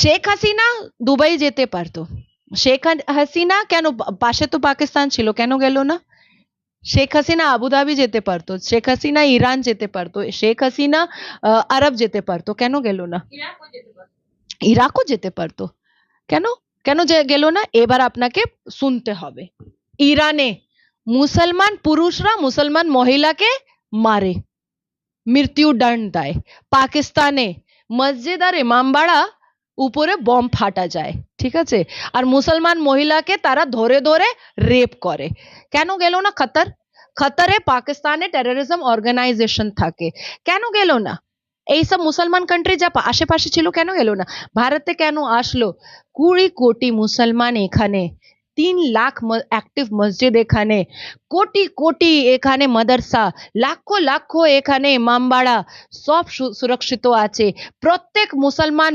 Sheikh Hasina Dubai যেতে পারতো। শেখ হাসিনা কেন, পাশে তো পাকিস্তান ছিল, কেন গেল না? শেখ হাসিনা আবুধাবি যেতে পারতো, শেখ হাসিনা ইরান যেতে পারতো, শেখ হাসিনা আরব যেতে পারতো, কেন গেল না? ইরাকও যেতে পারতো, কেন কেন যে গেল না? এবার আপনাকে শুনতে হবে। ইরানে মুসলমান পুরুষরা মুসলমান মহিলাকে মারে, মৃত্যুদণ্ড দেয়। পাকিস্তানে মসজিদ আর ইমামবাড়া উপরে বম ফাটা যায়, ঠিক আছে? আর মুসলমান মহিলাকে তারা ধরে ধরে রেপ করে। কেন গেল না কাতার? কাতারে পাকিস্তানে টেররিজম অর্গানাইজেশন থাকে, কেন গেল না? এইসব মুসলমান কান্ট্রি যা আশেপাশে ছিল, কেন গেল না? ভারতে কেন আসলো? 20 কোটি মুসলমান এখানে, 3 লাখ অ্যাক্টিভ মসজিদ এখানে, কোটি কোটি এখানে মাদ্রাসা, লাখো লাখো এখানে ইমামবাড়া, সব সুরক্ষিত আছে। প্রত্যেক মুসলমান